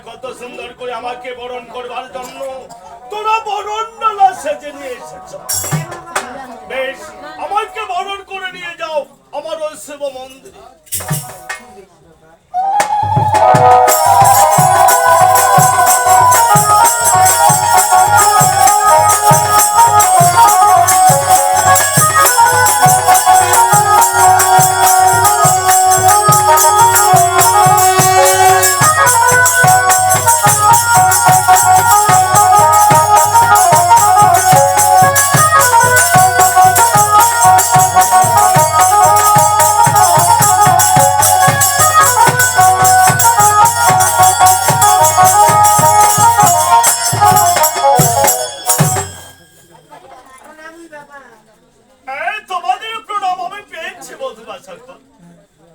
কত সুন্দর করে আমাকে বরণ করবার জন্য তোরা বরণডালা সেজে নিয়ে এসেছ। বেশ, আমাকে বরণ করে নিয়ে যাও আমার ওই শিব মন্দিরে।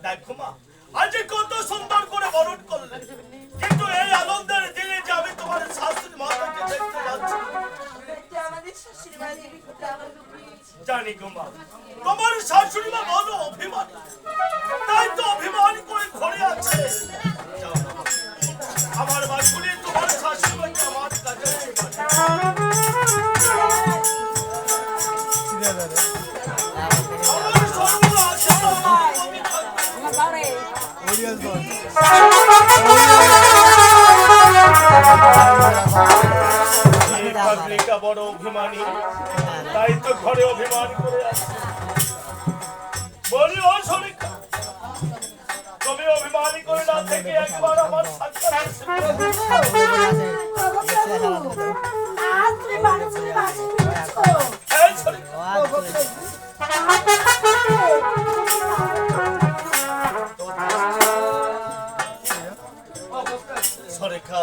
দেখো মা, আজ কত সুন্দর করে বরণ করলে, কিন্তু এই আনন্দের দিনে যে আমি তোমার শাশুড়ি মাতাকে দেখতে যাচ্ছি, জানি গো মা, তোমার শাশুড়ি মা বড় অভিমান, তাই তো অভিমান করে ঘরে আছে। আমার বাসুরি তোমার শাশুড়ি মাকে আমার কাছে বড় অভিমানী, তাই তো ঘরে অভিমান করে আছে। বলি ও শরীকা, তুমি অভিমানী করে না থেকে একবার আমার সরেখা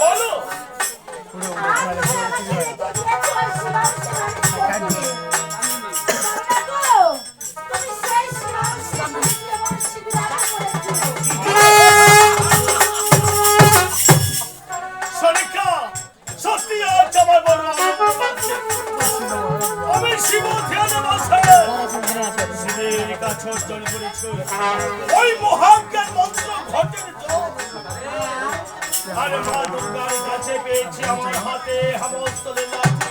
বলো। সরেখা সত্যি আজ আমার বড় আমি শিব ধ্যানে বসে শিবের কাছে অর্জন করেছি ওই মহাজ্ঞান মন্ত্র ঘটের জন্য। আর মা দুর্গার কাছে পেয়েছি আমার হাতে হেমস্তলে লাঠি।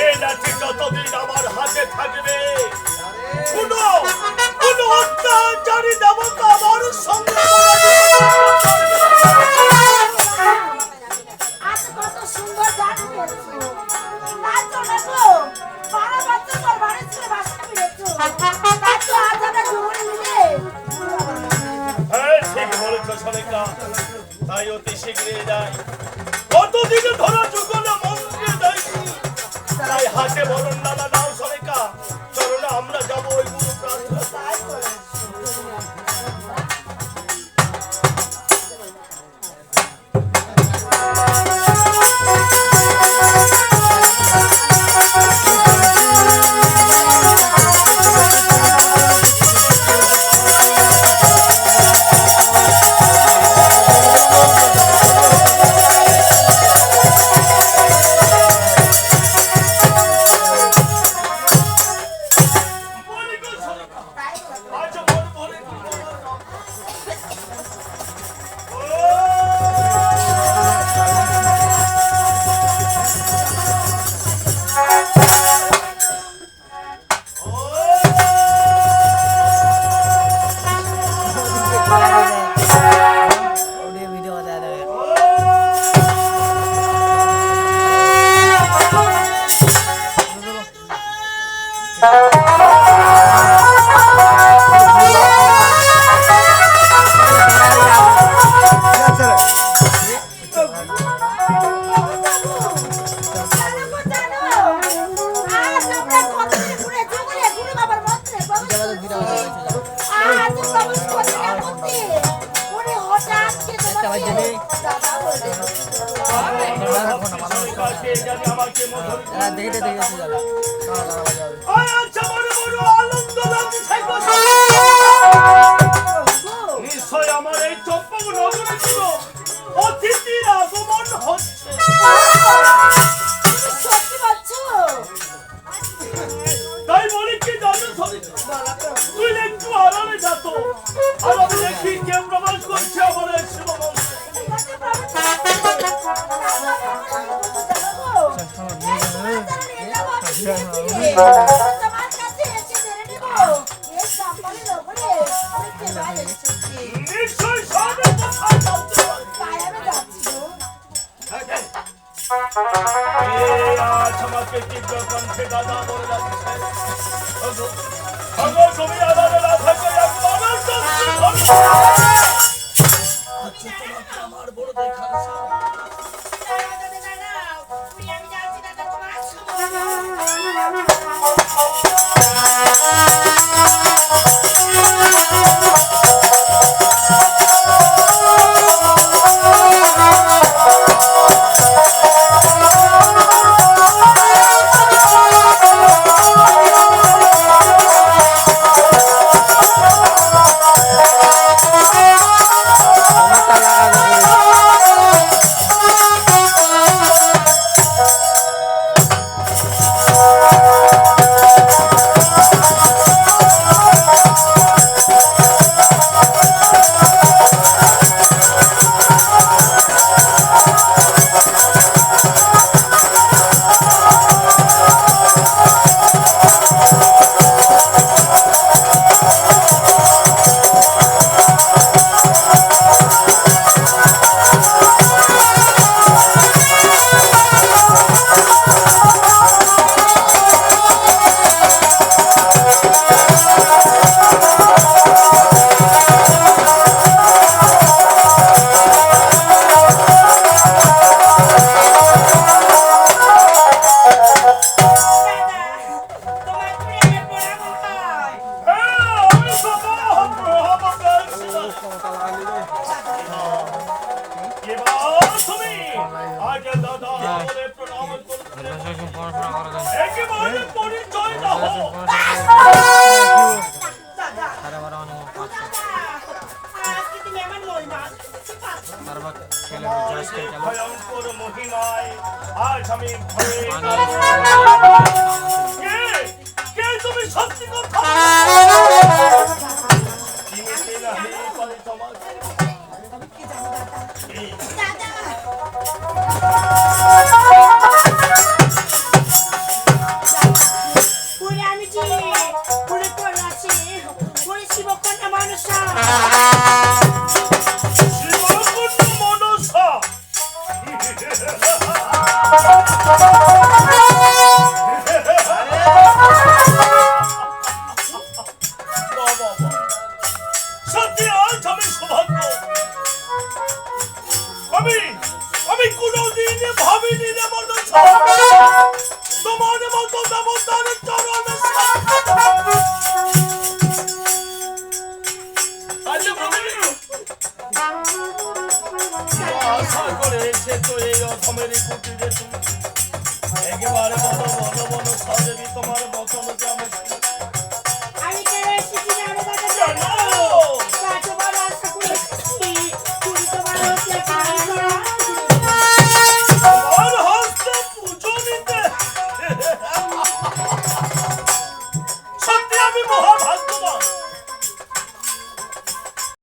এই লাঠি যতদিন আমার হাতে থাকবে, কোনো অত্যাচারী দেবতা আমার সঙ্গে ঠিক বলেছ সরেকা, তাই অতি শীঘ্রই যাই। কতদিনে ধরা যুগলে মন্দিরে যাইছি, তাই হাতে বরণ ডালা নাও সরেকা, চলো না আমরা যাবো ওই গুরু প্রার্থনা। নিশ্চয় আমার এই চম্পক নগরে ছিল অতিথির আগমন হচ্ছে। তাই বলি কি জানো তুই একটু আরামে যাত আর আমি দেখি কে প্রবেশ করছে আমার এই শিবমন্দিরে। নিশ্চয় সবে কোথায় যাচ্ছে আজ আমাকে তীব্র কণ্ঠে দাদা বলে যাচ্ছে তুমি আদারে না থাকে আমার বড় দেখা ভয়ঙ্কর মহিমায় আজ আমি কে তুমি সত্যি কথা আমি কোনদিন ভাবিনি রে মনসা তোমার মতো দেবতার চরণে আশা করে এসে তো এই অধমের কুটিরে তুমি একেবারে বলো বলো বলো সহজে তোমার বচনকে আমি আমি কেন এসেছি জানো দাদা জানো তোমার আশা করে এসেছি তুমি তোমার হচ্ছে আমার হস্তে পুজো নিতে সত্যি আমি মহাভাগ্যবান